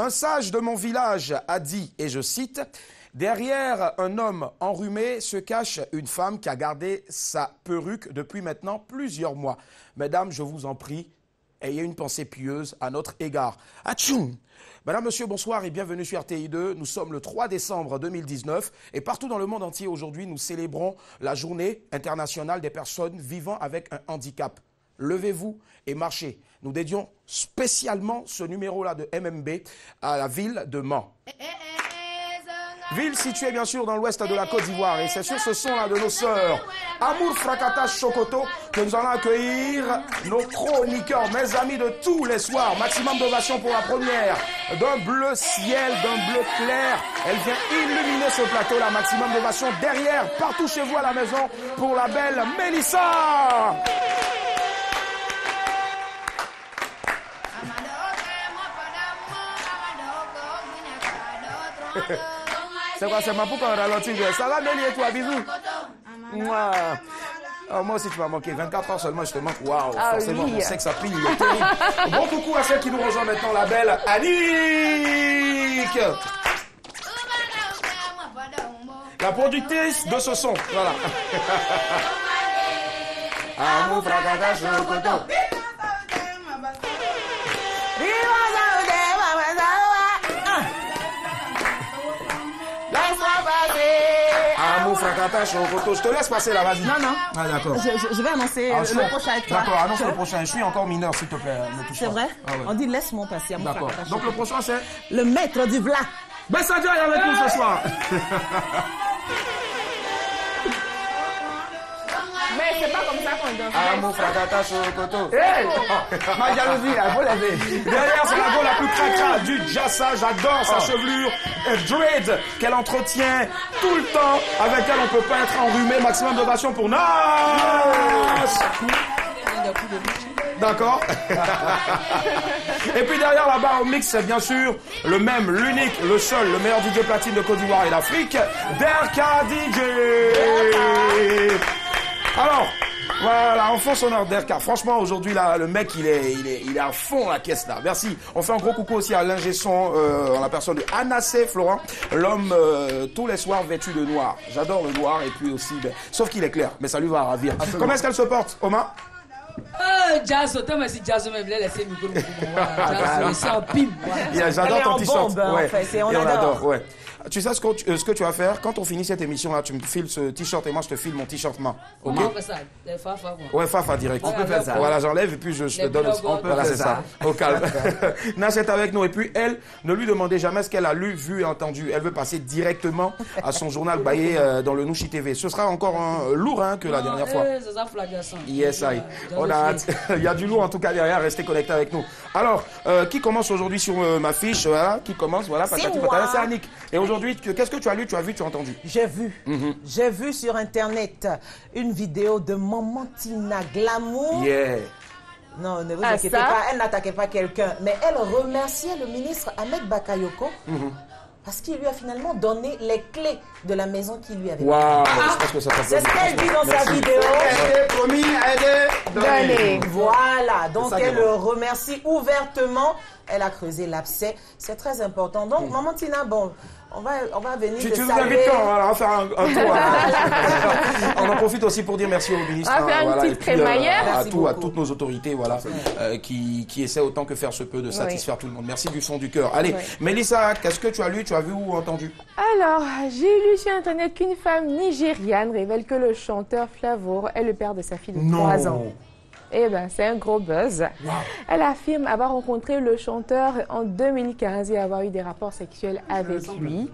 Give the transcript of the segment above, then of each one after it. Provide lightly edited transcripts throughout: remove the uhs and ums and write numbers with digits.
Un sage de mon village a dit, et je cite, « Derrière un homme enrhumé se cache une femme qui a gardé sa perruque depuis maintenant plusieurs mois. » Mesdames, je vous en prie, ayez une pensée pieuse à notre égard. Atchoum! Madame, monsieur, bonsoir et bienvenue sur RTI2. Nous sommes le 3 décembre 2019 et partout dans le monde entier aujourd'hui, nous célébrons la journée internationale des personnes vivant avec un handicap. Levez-vous et marchez. Nous dédions spécialement ce numéro-là de MMB à la ville de Mans. Ville située bien sûr dans l'ouest de la Côte d'Ivoire. Et c'est sur ce son-là de nos sœurs Amour Frakata Chokoto que nous allons accueillir nos chroniqueurs, mes amis de tous les soirs. Maximum d'ovation pour la première. D'un bleu ciel, d'un bleu clair. Elle vient illuminer ce plateau-là. Maximum d'ovation derrière, partout chez vous à la maison pour la belle Mélissa. C'est quoi, c'est ma poutre en ralenti. Ça va, Mélie, et toi, bisous. Moi. Oh, moi aussi, tu m'as manqué. 24 heures seulement, je te manque. Waouh, forcément, oui. On sait que ça pille. Bon coucou à celle qui nous rejoint maintenant, la belle Annick. La productrice de ce son. Voilà. Amour, fracas, chocoto. Je te laisse passer là, vas-y. Non, non. Ah, d'accord. Je vais annoncer le prochain avec toi. D'accord, annonce le prochain. Je suis encore mineur, s'il te plaît. C'est vrai? Ah, ouais. On dit laisse-moi passer. D'accord. Donc le prochain, c'est le maître du vla. Bessadia est avec nous ce soir. Mais c'est pas comme ça qu'on danse. Amour, fracata, chocoto. Hey! Ma jalousie, là, faut laver. Derrière, c'est la go la plus cracra du Jassa. J'adore sa chevelure dread qu'elle entretient tout le temps. Avec elle, on peut pas être enrhumé. Maximum d'ovation pour Nas. D'accord. Et puis derrière là-bas au mix, c'est bien sûr le même, l'unique, le seul, le meilleur DJ platine de Côte d'Ivoire et d'Afrique, Derka DJ. Alors, voilà, en fond sonore Derka. Franchement, aujourd'hui, là, le mec, il est à fond la caisse, là. Merci. On fait un gros coucou aussi à l'ingé son, en la personne de Anassé Florent, l'homme, tous les soirs vêtu de noir. J'adore le noir, et puis aussi, ben, sauf qu'il est clair, mais ça lui va ravir. Absolument. Comment est-ce qu'elle se porte, Oma? Jazz, autant mais si Jazz me voulait laisser le micro. C'est en pime. J'adore ton t-shirt. Ouais. On adore. Ouais. Tu sais ce que tu vas faire? Quand on finit cette émission-là, tu me files ce t-shirt et moi je te file mon t-shirt main. Ok? On fait ça. Fafa. Ouais, Fafa direct. On peut faire ça. Voilà, j'enlève et puis je te donne. Voilà, c'est ça. Au calme. Nas est avec nous et puis elle, ne lui demandez jamais ce qu'elle a lu, vu et entendu. Elle veut passer directement à son journal baillé dans le Nouchi TV. Ce sera encore lourd que la dernière fois. C'est ça, flagrant. Yes, on a hâte. Il y a du lourd en tout cas derrière. Restez connectés avec nous. Alors, qui commence aujourd'hui sur ma fiche? Voilà, qui commence? Voilà, c'est Annick. Et aujourd'hui, qu'est-ce que tu as lu, tu as vu, tu as entendu? J'ai vu. J'ai vu sur Internet une vidéo de Maman Tina Glamour. Yeah. Non, ne vous inquiétez pas, elle n'attaquait pas quelqu'un. Mais elle remerciait le ministre Ahmed Bakayoko parce qu'il lui a finalement donné les clés de la maison qu'il lui avait donnée. Waouh, c'est ce qu'elle dit dans sa vidéo. Elle est promis, elle est donnée. Voilà, donc elle le remercie ouvertement. Elle a creusé l'abcès. C'est très important. Donc, Maman Tina, bon, on va venir tu te nous saluer. invites quand? On va faire un tour. On en profite aussi pour dire merci au ministre. On va faire une petite crémaillère. À toutes nos autorités, voilà, qui essaient autant que faire se peut de satisfaire tout le monde. Merci du fond du cœur. Allez, Mélissa, qu'est-ce que tu as lu, tu as vu ou entendu? Alors, j'ai lu sur Internet qu'une femme nigériane révèle que le chanteur Flavour est le père de sa fille de 3 ans. Eh bien, c'est un gros buzz. Wow. Elle affirme avoir rencontré le chanteur en 2015 et avoir eu des rapports sexuels avec lui.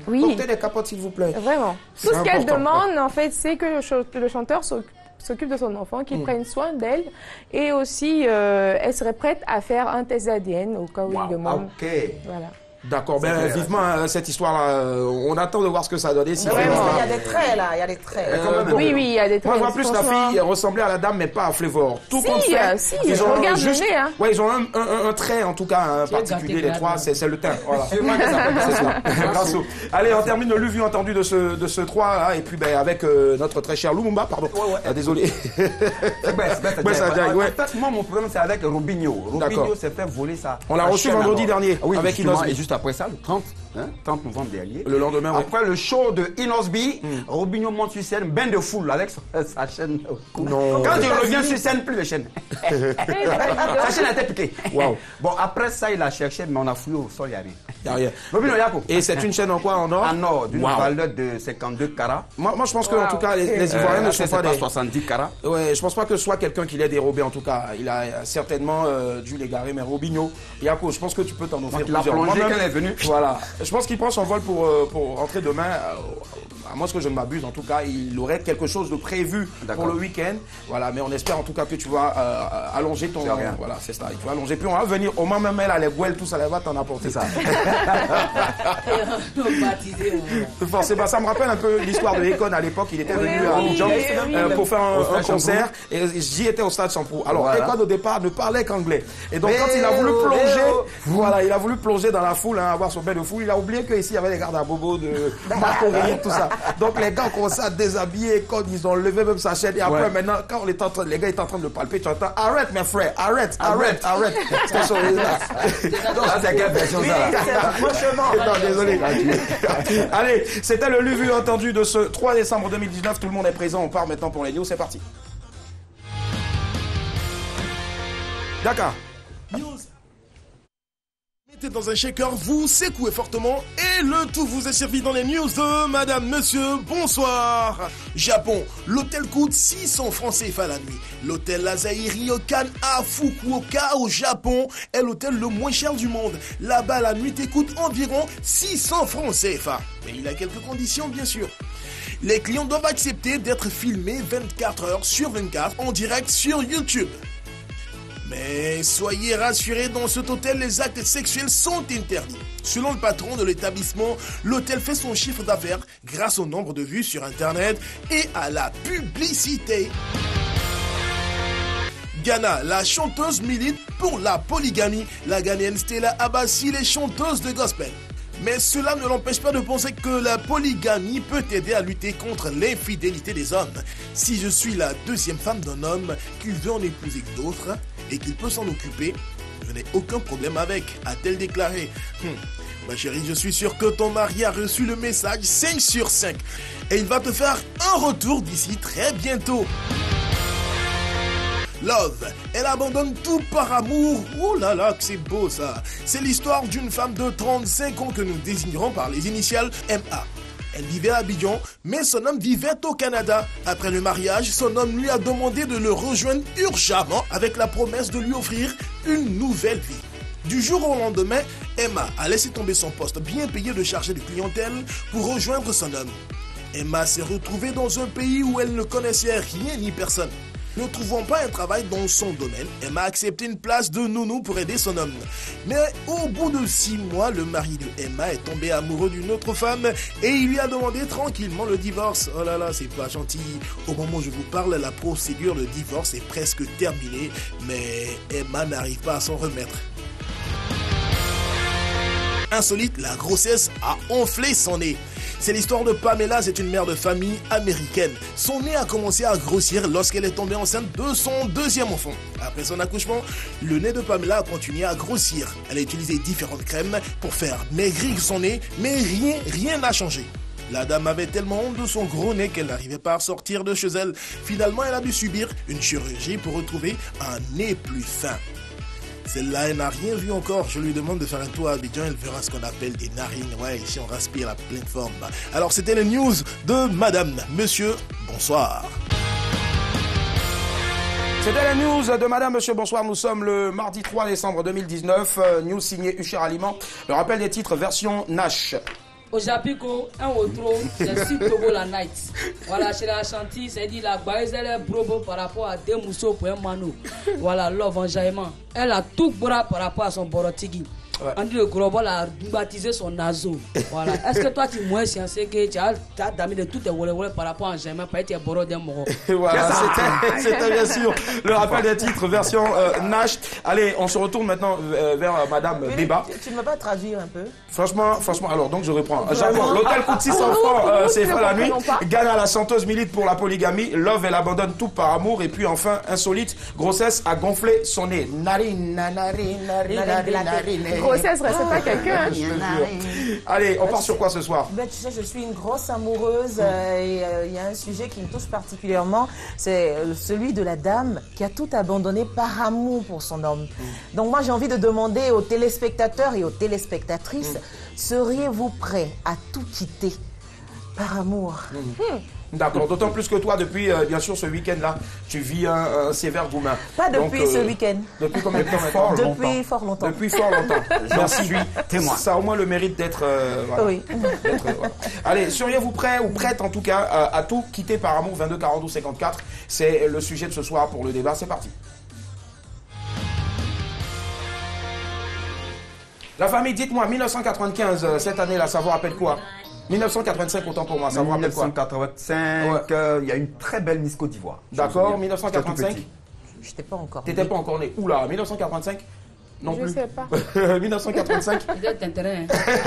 Oui. Portez des capotes, s'il vous plaît. Vraiment. Tout ce qu'elle demande, en fait, c'est que le chanteur s'occupe de son enfant, qu'il prenne soin d'elle. Et aussi, elle serait prête à faire un test ADN au cas où il demande. Ok. Voilà. D'accord, ben vivement cette histoire-là, on attend de voir ce que ça donne. Si il y a des traits là, il y a des traits. Oui, il y a des traits. Moi, je vois plus la fille ressembler à la dame, mais pas à Flavor. Tout compte fait. Si, ils ont regarde juste, le nez, hein. Ouais, ils ont un trait, en tout cas, particulier, les trois, c'est le teint. Voilà. C'est ça. Allez, on termine le vu entendu de ce 3, hein, et puis ben, avec notre très cher Lumumba, pardon. Désolé. Moi, mon problème, c'est avec Robinho. Robinho s'est fait voler ça. On l'a reçu vendredi dernier avec Inosbi. Et juste après ça, le 30 novembre dernier. Le lendemain, après le show de Inosbi, Robinho monte sur scène, bain de foule avec sa chaîne. Non. Quand il revient sur scène, plus de chaîne. Sa chaîne a été piquée. Wow. Bon, après ça, il a cherché, mais on a fouillé au sol, il n'y a rien. Il n'y a rien. Robinho Yako. Et c'est une chaîne en quoi? En or? En or, d'une valeur de 52 carats. Moi, je pense qu'en tout cas, les Ivoiriens ne sont pas des... 70 carats. Ouais, je pense pas que ce soit quelqu'un qui l'ait dérobé, en tout cas. Il a certainement dû l'égarer, mais Robinho, Yako, je pense que tu peux t'en offrir plusieurs. Il a plongé quand elle est venue. Voilà. Je pense qu'il prend son vol pour rentrer demain. À moins que je ne m'abuse, en tout cas, il aurait quelque chose de prévu pour le week-end. Voilà, mais on espère en tout cas que tu vas allonger ton... Voilà, c'est ça. Tu vas allonger. Puis on va venir au moment même, là, les gouelles, tout ça, elle va t'en apporter. C'est ça. Forcément, ça me rappelle un peu l'histoire de Econ à l'époque. Il était venu à Abidjan pour faire un concert. Et j'y étais au stade Champrou. Alors, Econ au départ ne parlait qu'anglais. Et donc, quand il a voulu plonger, voilà, il a voulu plonger dans la foule, avoir son bain de foule, il a oublié qu'ici, il y avait des gardes à bobo de Marcory, tout ça. Donc les gars ont commencé à déshabiller, quand ils ont levé même sa chaîne. Et après, maintenant, quand on est en train, les gars étaient en train de le palper, tu entends arrête mes frères, arrête. C'est quelle version ça? Non, désolé. Allez, c'était le lu vu entendu de ce 3 décembre 2019. Tout le monde est présent. On part maintenant pour les news. C'est parti. Dakar. News. Mettez dans un shaker, vous secouez fortement et le tout vous est servi dans les news de Madame, Monsieur, bonsoir. Japon, l'hôtel coûte 600 francs CFA la nuit. L'hôtel Lazaï Ryokan à Fukuoka au Japon est l'hôtel le moins cher du monde. Là-bas, la nuit coûte environ 600 francs CFA. Mais il a quelques conditions, bien sûr. Les clients doivent accepter d'être filmés 24 heures sur 24 en direct sur YouTube. Mais soyez rassurés, dans cet hôtel, les actes sexuels sont interdits. Selon le patron de l'établissement, l'hôtel fait son chiffre d'affaires grâce au nombre de vues sur Internet et à la publicité. Ghana, la chanteuse milite pour la polygamie. La Ghanéenne Stella Abassi est chanteuse de gospel. Mais cela ne l'empêche pas de penser que la polygamie peut aider à lutter contre l'infidélité des hommes. Si je suis la deuxième femme d'un homme, qu'il veut en épouser d'autres et qu'il peut s'en occuper, je n'ai aucun problème avec, a-t-elle déclaré. Ma chérie, je suis sûr que ton mari a reçu le message 5 sur 5 et il va te faire un retour d'ici très bientôt. Love, elle abandonne tout par amour. Oh là là, que c'est beau ça. C'est l'histoire d'une femme de 35 ans que nous désignerons par les initiales MA. Elle vivait à Abidjan, mais son homme vivait au Canada. Après le mariage, son homme lui a demandé de le rejoindre urgemment avec la promesse de lui offrir une nouvelle vie. Du jour au lendemain, Emma a laissé tomber son poste bien payé de chargée de clientèle pour rejoindre son homme. Emma s'est retrouvée dans un pays où elle ne connaissait rien ni personne. Ne trouvant pas un travail dans son domaine, Emma a accepté une place de nounou pour aider son homme. Mais au bout de 6 mois, le mari de Emma est tombé amoureux d'une autre femme et il lui a demandé tranquillement le divorce. Oh là là, c'est pas gentil. Au moment où je vous parle, la procédure de divorce est presque terminée, mais Emma n'arrive pas à s'en remettre. Insolite, la grossesse a enflé son nez. C'est l'histoire de Pamela, c'est une mère de famille américaine. Son nez a commencé à grossir lorsqu'elle est tombée enceinte de son deuxième enfant. Après son accouchement, le nez de Pamela a continué à grossir. Elle a utilisé différentes crèmes pour faire maigrir son nez, mais rien n'a changé. La dame avait tellement honte de son gros nez qu'elle n'arrivait pas à sortir de chez elle. Finalement, elle a dû subir une chirurgie pour retrouver un nez plus fin. Celle-là, elle n'a rien vu encore. Je lui demande de faire un tour à Abidjan. Elle verra ce qu'on appelle des narines. Ouais, ici, on respire à pleine forme. Alors, c'était les news de Madame, Monsieur, bonsoir. C'était les news de Madame, Monsieur, bonsoir. Nous sommes le mardi 3 décembre 2019. News signé Usher Aliment. Le rappel des titres, version Nash. Au Japico, un autre, c'est si Togo la night. Voilà, chez la chantier, c'est dit la baise, elle est brobo par rapport à deux mousseaux pour un mano. Voilà, love enjaillement. Elle a tout bras par rapport à son borotigui. On dit le gros bol a baptisé son naso. Voilà. Est-ce que toi, tu es moins sciencé que tu as damé de tout tes volets par rapport à Germain, par être bordeaux d'un moro? Voilà, c'était bien sûr le rappel des titres version Nash. Allez, on se retourne maintenant vers Madame Débat. Tu ne veux pas traduire un peu? Franchement, alors donc je reprends. J'apprends. L'hôtel coûte 600 francs, c'est pas la nuit. Ghana, la chanteuse milite pour la polygamie. Love, elle abandonne tout par amour. Et puis enfin, insolite, grossesse a gonflé son nez. Grossesse, reste pas quelqu'un. Allez, on part sur quoi ce soir? Ben, tu sais, je suis une grosse amoureuse et il y a un sujet qui me touche particulièrement. C'est celui de la dame qui a tout abandonné par amour pour son homme. Donc moi, j'ai envie de demander aux téléspectateurs et aux téléspectatrices, seriez-vous prêts à tout quitter par amour? D'accord, d'autant plus que toi, depuis bien sûr ce week-end-là, tu vis un sévère roumain. Pas depuis ce week-end. Depuis combien de temps maintenant? Depuis fort longtemps. Depuis fort longtemps. Merci. Témoin. Ça a au moins le mérite d'être... voilà. Oui. Voilà. Allez, seriez-vous prêts ou prêtes en tout cas à tout quitter par amour? 22 42 54, c'est le sujet de ce soir pour le débat. C'est parti. La famille, dites-moi, 1995, cette année-là, ça vous rappelle quoi? 1985, autant pour moi, ça vous rappelle quoi? 1985, il y a une très belle Miss Côte d'Ivoire. D'accord, 1985. Je n'étais pas encore. T'étais pas encore né. Oula, 1985 non plus. Je sais pas. 1985.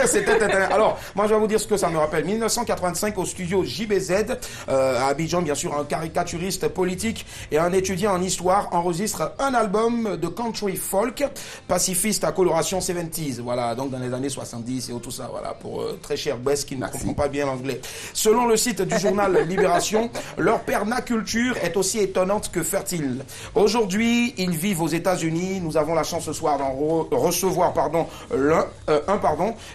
C'était intéressant. Alors, moi, je vais vous dire ce que ça me rappelle. 1985, au studio JBZ, à Abidjan, bien sûr, un caricaturiste politique et un étudiant en histoire enregistre un album de country folk, pacifiste à coloration 70s. Voilà, donc dans les années 70 et tout ça. Voilà, pour très cher Bess qui ne comprend pas bien l'anglais. Selon le site du journal Libération, leur permaculture est aussi étonnante que fertile. Aujourd'hui, ils vivent aux États-Unis. Nous avons la chance ce soir d'en recevoir un.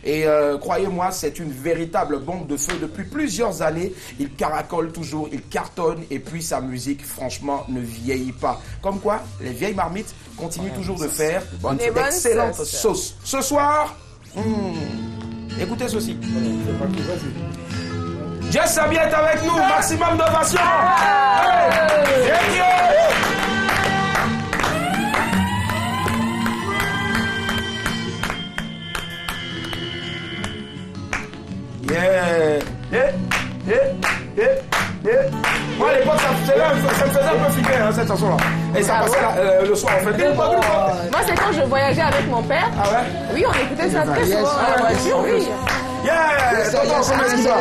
Et croyez-moi, c'est une véritable bombe de feu. Depuis plusieurs années, il caracole toujours, il cartonne. Et puis sa musique, franchement, ne vieillit pas. Comme quoi, les vieilles marmites continuent toujours de faire d'excellentes sauces. Ce soir, écoutez ceci. Jess Sabi est avec nous, maximum d'ovation. Moi à l'époque ça me faisait un peu flipper cette chanson là. Et ça passait le soir en fait. Moi c'est quand je voyageais avec mon père. Ah ouais? Oui, on écoutait ça très souvent dans la voiture, oui. Yeah! Comment est-ce qu'il va?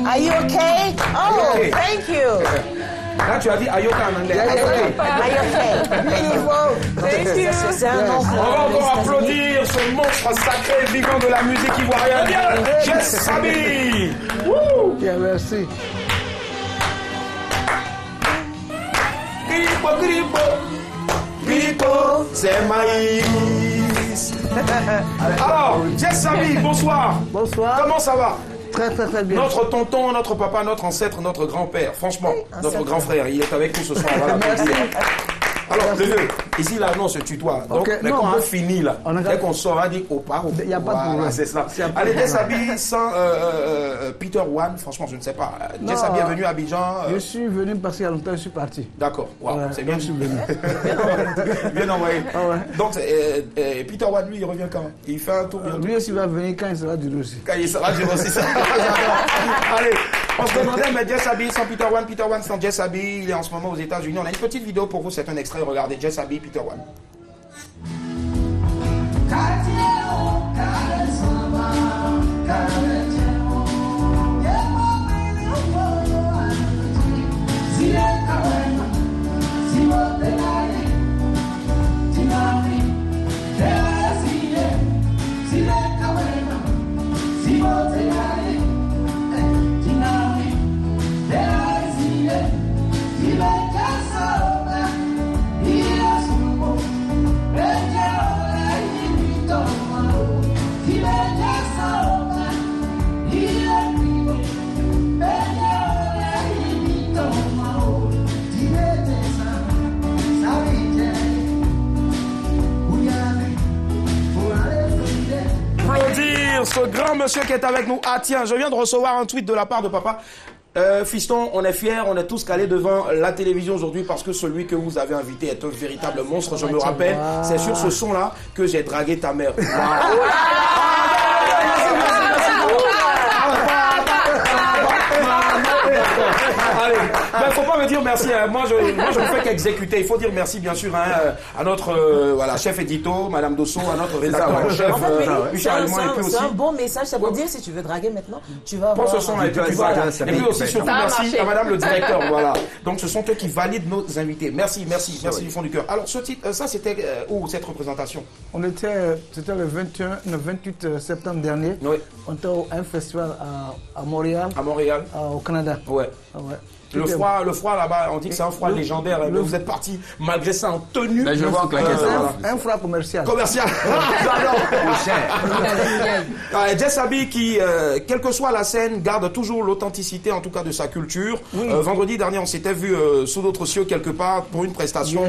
Are you okay? Oh, Okay. thank you. Là tu as dit Ayoka en anglais. Are you okay? Thank you. C'est un nom. On va encore applaudir ce monstre sacré vivant de la musique ivoirienne, Jess Sabi. Bien, merci. Gripo, c'est maïs. Alors, Jess Sabi, bonsoir. Bonsoir. Comment ça va? Très, très, très bien. Notre tonton, notre papa, notre ancêtre, notre grand-père, franchement, notre grand frère, il est avec nous ce soir. Voilà, Merci. alors, le vieux, ici, là, non, c'est tutoie. Donc, Ok, mais non, quand on hein. finit, là, On a- dès qu'on sort, on dit au pas. Il y a pas de problème. C'est ça. Il y a pas de Allez, problème. Jess Sabi sans Peter One, franchement, je ne sais pas. Non. Jess Sabi est venu à Abidjan. Je suis venu parce qu'il y a longtemps, je suis parti. D'accord, wow, Ouais, c'est bien. je suis venu. Bien envoyé. Ah ouais. Donc, Peter One, lui, il revient quand? Il fait un tour bientôt. Lui aussi va venir quand il sera du aussi. Quand il sera dur aussi, ça. Allez, on se demandait, mais Jess Sabi sans Peter One sans Jess Sabi, il est en ce moment aux États-Unis. On a une petite vidéo pour vous, c'est un extrait. Regardez, Jess Sabi, Peter One. Ce grand monsieur qui est avec nous. Ah tiens, je viens de recevoir un tweet de la part de papa. Fiston, on est fiers, on est tous calés devant la télévision aujourd'hui parce que celui que vous avez invité est un véritable monstre. Je me rappelle, c'est sur ce son-là que j'ai dragué ta mère. Il ne faut pas me dire merci. Hein. Moi, je ne fais qu'exécuter. Il faut dire merci, bien sûr, hein, à notre chef édito, Madame Dosso, à notre rédacteur en chef, Michel Allemand. C'est un bon message. Ça veut dire si tu veux draguer maintenant, tu vas avoir... Prends ce son-là et puis tu vas... Et puis aussi, surtout, merci à Madame le directeur. Voilà. Donc, ce sont eux qui valident nos invités. Merci du fond du cœur. Alors, ce titre, ça, c'était où cette représentation? C'était le 28 septembre dernier. Oui. On était à un festival à Montréal. À Montréal. Au Canada. Ouais. Le froid là-bas, on dit que c'est un froid légendaire. Mais vous êtes parti malgré ça en tenue. Mais je vois en claquette. Un froid commercial. Jess Abi qui, quelle que soit la scène, garde toujours l'authenticité en tout cas de sa culture. Oui. Vendredi dernier, on s'était vu sous d'autres cieux quelque part pour une prestation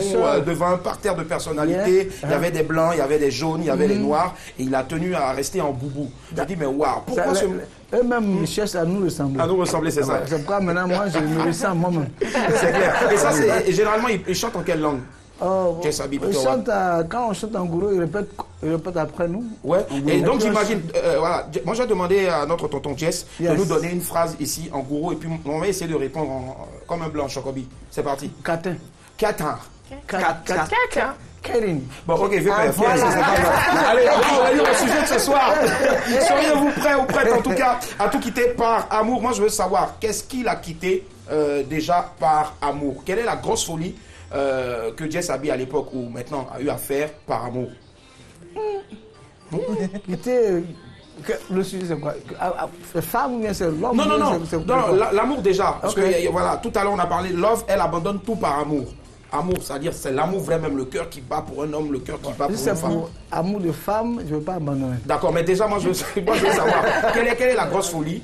devant un parterre de personnalités. Il y avait des blancs, il y avait des jaunes, il y avait des noirs. Et il a tenu à rester en boubou. Je dis mais waouh, pourquoi ce... Eux-mêmes, ils cherchent à nous ressembler. À nous ressembler, c'est ça. C'est pourquoi maintenant, moi, je me ressens moi-même. C'est clair. Et ça, et généralement, ils chantent en quelle langue? Quand on chante en gourou, ils répètent après nous. Ouais. Et donc, j'imagine, voilà, moi, j'ai demandé à notre tonton Jess de nous donner une phrase ici en gourou. Et puis, on va essayer de répondre comme un blanc, Chocobi. C'est parti. Katin. Karin. Bon, ok, je vais pas faire. Allez, on va dire le sujet de ce soir. Seriez-vous prêts ou prêtes, en tout cas, à tout quitter par amour? Moi, je veux savoir, qu'est-ce qu'il a quitté déjà par amour? Quelle est la grosse folie que Jess Abi, à l'époque ou maintenant, a eu à faire par amour? Le sujet, c'est quoi? La femme ou bien c'est l'homme? Non, l'amour déjà. Parce que, voilà, tout à l'heure, on a parlé, love, elle abandonne tout par amour. Amour, c'est-à-dire c'est l'amour vrai, même le cœur qui bat pour un homme, le cœur qui bat pour une femme. Amour de femme, je ne veux pas abandonner. D'accord, mais déjà, moi je veux savoir, quelle est la grosse folie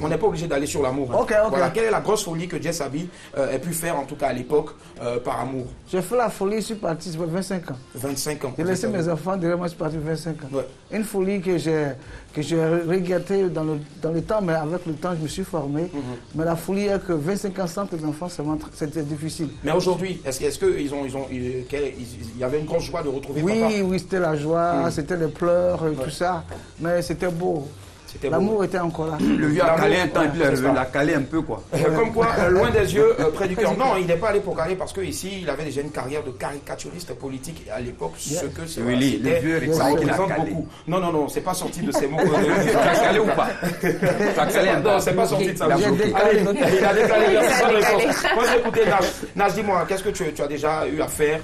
on n'est pas obligé d'aller sur l'amour. Hein. Okay. Voilà, quelle est la grosse folie que Jess Abi a pu faire, en tout cas à l'époque, par amour? J'ai fait la folie, je suis parti, ça fait 25 ans. 25 ans. J'ai laissé mes enfants, derrière moi, je suis parti 25 ans. Ouais. Une folie que j'ai regretté dans le temps, mais avec le temps, je me suis formé. Mais la folie est que 25 ans sans tes enfants, c'était difficile. Mais aujourd'hui, est-ce qu'il y avait une grosse joie de retrouver papa? Oui, c'était la joie, c'était les pleurs, tout ça. Mais c'était beau. L'amour était encore là. Le vieux a calé un temps et puis il a calé un peu quoi. Comme quoi, loin des yeux, près du cœur. Non, il n'est pas allé pour caler parce qu'ici, il avait déjà une carrière de caricaturiste politique à l'époque. Ce que c'est. Oui, le vieux ça représente beaucoup. Non, c'est pas sorti de ces mots. Tu as calé ou pas? Tu as calé un peu. Non, c'est pas sorti de ça. Il a décalé. Moi, j'ai écouté Nash. Nash, dis-moi, qu'est-ce que tu as déjà eu à faire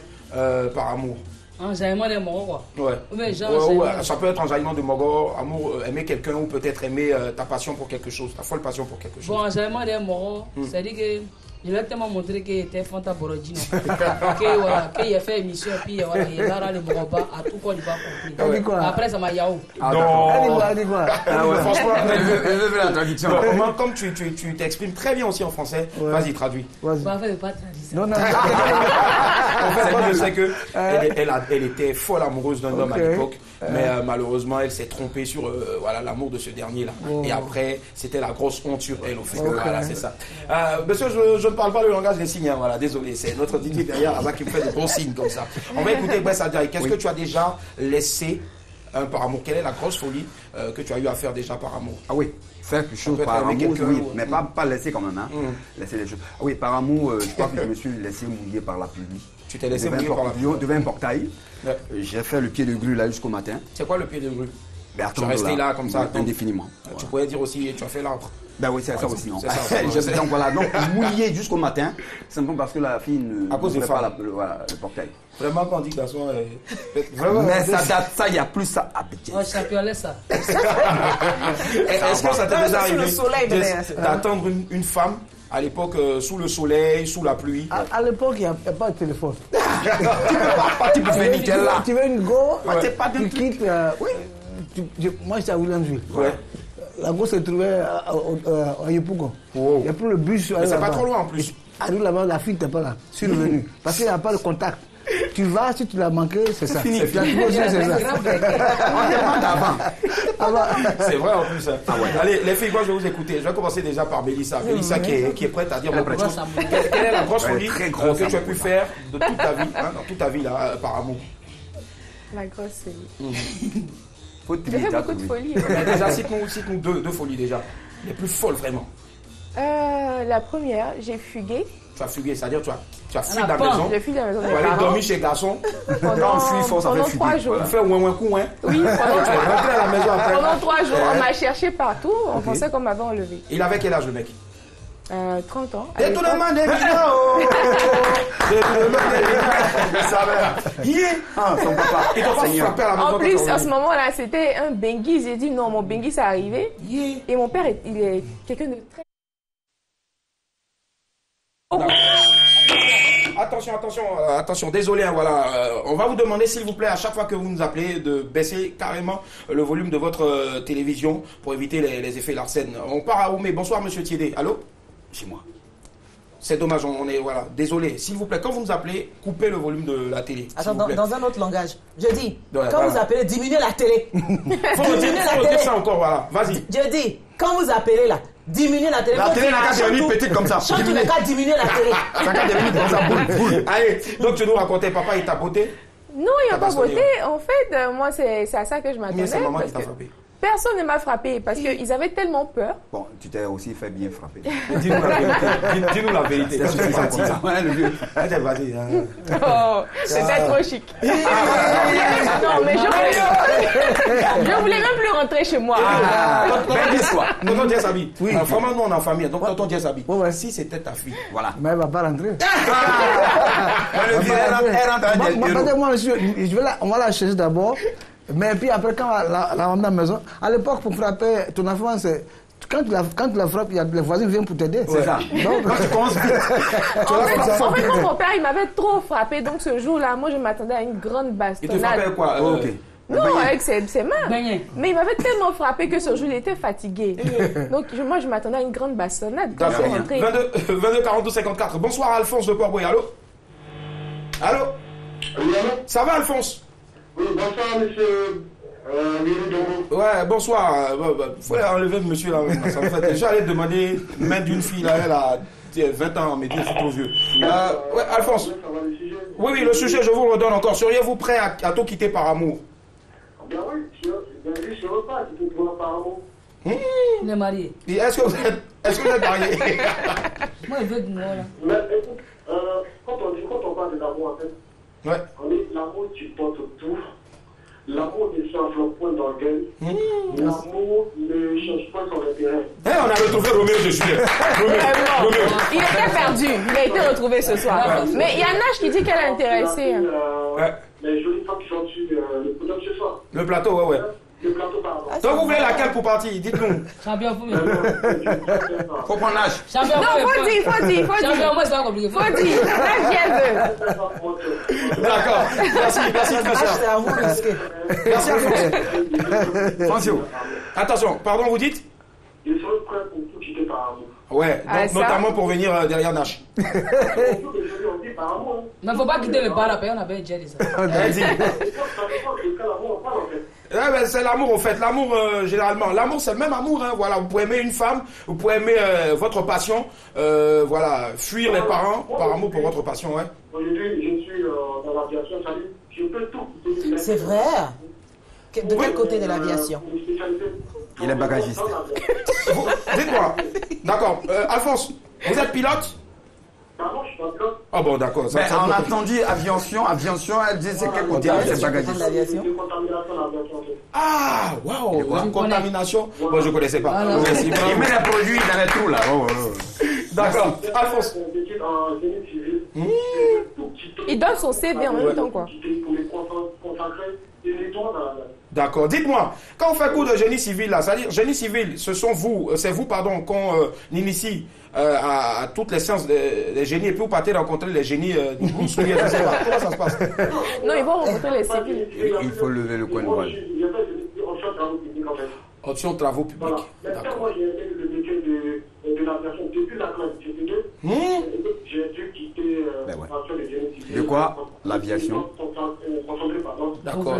par amour? Enjaillement des morts, quoi. Ouais. Ça peut être enjaillement de morts, amour, aimer quelqu'un ou peut-être aimer ta passion pour quelque chose, ta folle passion pour quelque chose. Bon, enjaillement des morts, c'est-à-dire que je lui ai tellement montré qu'il était Fanta Borodino. Qu'il a fait émission, puis voilà, il a râlé le Moroba, à tout quoi, il va comprendre. Après, ça m'a yaou. Elle dit quoi? Franchement, elle veut la traduction. Comme tu t'exprimes très bien aussi en français, vas-y, traduis. Bah, en fait, pas traduire ça. Non. En fait, moi, je sais qu'elle était folle amoureuse d'un homme à l'époque, mais malheureusement, elle s'est trompée sur l'amour de ce dernier-là. Et après, c'était la grosse honte sur elle, au fait. Voilà, c'est ça. Monsieur, je ne parle pas le langage des signes, voilà, désolé, c'est notre DJ derrière là-bas qui me fait de bons signes comme ça. On va écouter Bress Adjaï. Qu'est-ce que tu as déjà laissé par amour? Quelle est la grosse folie que tu as eu à faire déjà par amour? Ah oui, faire quelque chose par amour, oui, mais pas laisser quand même, hein. Laisser les choses. Ah oui, par amour, je crois que je me suis laissé mouiller par la pluie. Tu t'es laissé mouiller par la pluie? Devant un portail. J'ai fait le pied de grue là jusqu'au matin. C'est quoi le pied de grue? Tu es resté là comme ça indéfiniment. Tu pourrais dire aussi, tu as fait l'arbre. Ben oui, c'est ça aussi. Donc voilà, donc mouillé jusqu'au matin, simplement parce que la fille ne pouvait pas le portail. Vraiment, quand on dit que garçon, mais ça date, ça, il n'y a plus ça. Oh, champion, laisse ça. Est-ce que ça t'est déjà arrivé d'attendre une femme à l'époque sous le soleil, sous la pluie? À l'époque, il n'y a pas de téléphone. Tu peux faire nickel là. Tu veux une go, tu quittes. Moi, j'étais à Williamsville. La go se trouvait à Yopougon. Il y a plus le bus. Mais c'est pas trop loin en plus. Arrive là-bas, la fille n'était pas là. Survenue. Parce qu'il n'y a pas de contact. Tu vas, si tu l'as manqué, c'est ça. Fini. Tu as trouvé aussi, c'est ça. C'est vrai en plus. Allez, les filles, moi je vais vous écouter. Je vais commencer déjà par Mélissa. Mélissa qui est prête à dire beaucoup de choses. Quelle est la grosse folie que tu as pu faire de toute ta vie, dans toute ta vie là, par amour? La grosse folie. Faut te J'ai fait beaucoup de folies. Déjà, cite-nous deux folies déjà. Les plus folles vraiment. La première, j'ai fugué. Tu as fugué, c'est-à-dire tu as fui de la maison. J'ai fui de la maison. Tu vas aller dormir chez garçon. Quand on fuit fort, ça fait fuguer. 3 jours. Tu fais ouin coup, hein. Oui, pendant Tu vas rentrer à la maison après. Pendant 3 jours, on m'a cherché partout. On pensait qu'on m'avait enlevé. Il avait quel âge le mec? 30 ans. Et tout le monde est vidéo. Son papa. Il t'a pas frappé à la maison. En plus, à ce moment-là, c'était un Benguis. J'ai dit non, mon Benguis est arrivé. Et mon père, il est quelqu'un de très... Attention, désolé, hein, voilà. On va vous demander, s'il vous plaît, à chaque fois que vous nous appelez, de baisser carrément le volume de votre télévision pour éviter les effets Larsen. On part à Oumé. Bonsoir, monsieur Thiédé. Allô? Chez moi. C'est dommage, on est, voilà, désolé. S'il vous plaît, quand vous nous appelez, coupez le volume de la télé. Attends, dans un autre langage. Je dis, Ouais, quand voilà. vous appelez, diminuez la télé. Faut le dire ça encore, voilà. Vas-y. Je dis, quand vous appelez là, diminuez la télé. La télé n'a qu'à devenir petite comme ça. Chante, tu n'as qu'à diminuer la télé. Ça n'a qu'à devenir comme ça, boule. Allez, donc tu nous racontais, papa, il t'a botté. Non, il n'a pas sonné, voté. En fait, moi, c'est à ça que je m'attendais. Mais c'est maman qui parce t'a que frappé. personne ne m'a frappé parce qu'ils avaient tellement peur. Bon, tu t'es aussi fait bien frapper. Dis-nous la vérité. Dis-nous la vérité. C'est suffisant comme ça. Ouais, le vieux. Allez, vas-y. Oh, c'était trop chic. Non, mais je voulais même plus rentrer chez moi. Ben, dis-toi. Tonton Diaz Sabi. Oui. Vraiment, nous, on est en famille. Donc, tonton Diaz Sabi. Ouais. Si c'était ta fille. Voilà. Mais elle ne va pas rentrer. Le vieux, elle rentre avec des héros. Moi, monsieur, on va la chercher d'abord. Mais puis après, quand la ramène à la maison, à l'époque, pour frapper ton enfant, c'est. Quand tu la frappes, les voisins viennent pour t'aider. C'est ça. Donc, Quand tu commences vite. En fait, quand mon père, il m'avait trop frappé. Donc, ce jour-là, moi, je m'attendais à une grande Il te bastonnade. frappait quoi? Ok. Non, avec ses mains. Beignet. Mais il m'avait tellement frappé que ce jour, il était fatigué. Donc, moi, je m'attendais à une grande bastonnade quand je suis rentrée. 22 42 54. Bonsoir, Alphonse de Port-Boué. Allô? Allô? Oui, allô? Ça va, Alphonse? Oui, bonsoir, monsieur. Ouais, bonsoir. Faut enlever monsieur là. Ça me fait. J'allais demander main d'une fille là, elle a 20 ans, mais Dieu, c'est trop vieux. Ouais, Alphonse. Oui, le sujet, je vous le redonne encore. Seriez-vous prêt à tout quitter par amour? Bien oui, je ne veux pas quitter toi par amour. Il est marié. Et est-ce que vous êtes marié? Moi, il veut de moi, là. Mais écoute, quand on parle de l'amour, en fait, Ouais. on dit l'amour, tu portes tout. L'amour ne s'enveloppe point dans le gueule. L'amour ne change pas son intérêt. On a retrouvé Roméo de Juliette. Roméo. Il était perdu. Il a été retrouvé ce soir. Mais il y a Nash qui dit qu'elle est intéressée. Ouais. Les jolies femmes qui sont dessus le plateau ce soir. Le plateau, ouais. Le plateau, pardon. Donc vous voulez laquelle pour partir? Dites-nous. Champion, faut Faut prendre l'âge. Champion, Non, faut dire. Champion, moi, c'est pas compliqué. Faut dire. Nash, elle veut. D'accord. Merci, très cher. C'est à vous risqué. Merci, Alphonse. Francio. Attention, pardon, vous dites? Je serai prêt pour tout quitter par amour. Ouais, donc notamment pour venir derrière Nash. On dit par amour. Mais faut pas quitter le bar après, on avait déjà dit ça. Vas-y. Ouais, c'est l'amour en fait. L'amour, généralement. L'amour, c'est le même amour. Hein, voilà. Vous pouvez aimer une femme, vous pouvez aimer votre passion. Voilà. Fuir les parents par amour pour votre passion. Ouais. Aujourd'hui, je suis dans l'aviation. Je peux tout. C'est vrai. De quel côté de l'aviation? Il est bagagiste. Dites-moi. D'accord. Alphonse, vous êtes pilote? Pardon, je suis pas pilote. Ah bon, d'accord. Mais on a entendu aviation, elle dit c'est quel côté, c'est bagagiste. L'aviation. De contamination dans l'aviation. Ah, waouh. Contamination. Bon, je connaissais pas. Voilà. Merci. Il met les produits dans les trous là. D'accord. Alphonse. J'étais en génie civil. Il donne son CV en même temps, quoi. Pour les consacrer et les tours dans la... D'accord. Dites-moi, quand on fait cours de génie civil, là, c'est-à-dire génie civil, c'est vous, qu'on initie à toutes les sciences des génies, et puis vous partez rencontrer les génies du Brousse, je sais pas. Comment ça se passe? Non, ils vont rencontrer les civils. Il faut lever le coin de voile. J'ai fait option travaux publics en fait. Option travaux publics. Voilà. Maintenant, moi j'ai aimé le métier de l'aviation depuis la classe de CP2. J'ai dû quitter Ben ouais. l'action de génie civil. De quoi? L'aviation. D'accord.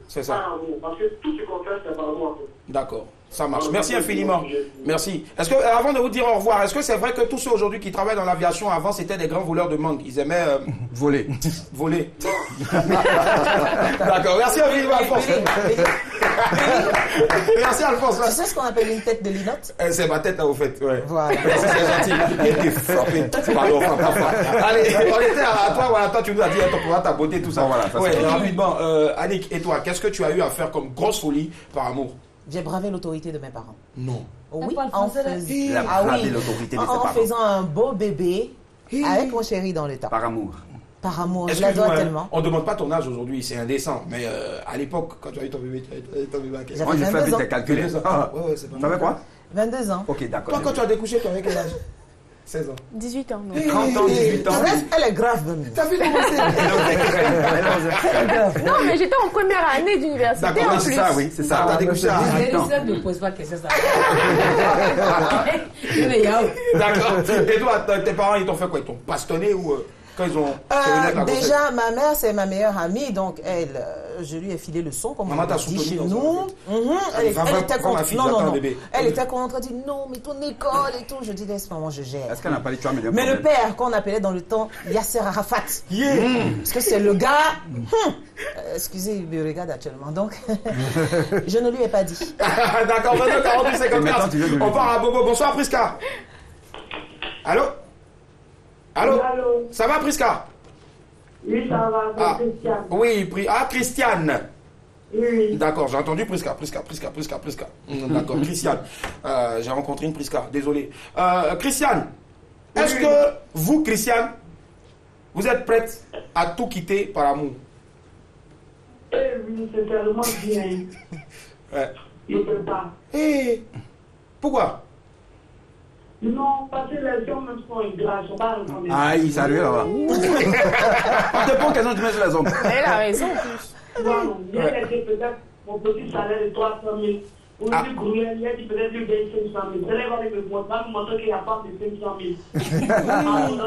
C'est ça. Parce que tout ce qu'on fait, c'est par amour. D'accord. Ça marche. Merci infiniment. Merci. Est-ce que, avant de vous dire au revoir, est-ce que c'est vrai que tous ceux aujourd'hui qui travaillent dans l'aviation avant, c'était des grands voleurs de mangue? Ils aimaient voler. Voler. D'accord. Merci infiniment, Alphonse. Merci, Alphonse. Tu sais ce qu'on appelle une tête de linotte? C'est ma tête, au fait. Ouais. Voilà. Merci, c'est gentil. Il était frappé. Pardon, allez, on était à toi. Voilà, toi, tu nous as dit ton pouvoir, ta beauté, tout ça. Bon, voilà, ça ouais, rapidement. Annick, et toi, qu'est-ce que tu as eu à faire comme grosse folie par amour? J'ai bravé l'autorité de mes parents. Non. Oui, en faisant un beau bébé avec mon chéri dans le temps. Par amour. Par amour, je l'adore tellement. On ne demande pas ton âge aujourd'hui, c'est indécent. Mais à l'époque, quand tu as eu ton bébé, à quel âge? Moi, j'ai fait vite tes calculs. Ouais, c'est pas. Tu avais quoi? 22 ans. Ok, d'accord. Toi, quand tu as découché, tu avais quel âge? 16 ans. 18 ans, non. 30 ans, 18 ans. Elle est grave, même. T'as vu comment c'est? Non, mais j'étais en première année d'université. D'accord, en c'est plus. ça, oui, c'est ça. T'as découché à 18 ans. Ne pose pas question ça. D'accord. Et toi, tes parents, ils t'ont fait quoi? Ils t'ont bastonné ou quand ils ont... Déjà, ma mère, c'est ma meilleure amie, donc elle, je lui ai filé le son, comme on dit chez nous. Elle était contre. Non. Elle était contre, elle dit non, mais ton école et tout. Je dis, laisse-moi, moi je gère. Est-ce qu'elle n'a pas dit tu as mis mais le père, qu'on appelait dans le temps Yasser Arafat. Parce que c'est le gars. Excusez, il me regarde actuellement. Donc, je ne lui ai pas dit. D'accord, 22, 48, 54. On part à Bobo. Bonsoir, Prisca. Allô? Allô? Ça va, Prisca? Oui, ça va, c'est Christiane. Oui, Christiane. Oui. D'accord, j'ai entendu Prisca. D'accord, Christiane. J'ai rencontré une Prisca, désolé. Christiane, est-ce que vous, Christiane, vous êtes prête à tout quitter par amour? Eh oui, c'est tellement bien. Ouais. Je ne peux pas. Et pourquoi? Non, parce que les hommes sont ingrats, je ne pas reconnaître. Aïe, salut là-bas. On te pose question, tu mets sur les hommes. Elle a raison, en plus. Non, il a été peut-être mon petit salaire de 300 000. Ou si Grouillet, il a dit peut-être qu'il gagne 500 000. Je l'ai voir avec le monde, va me montrer qu'il n'y a pas de 500 000. On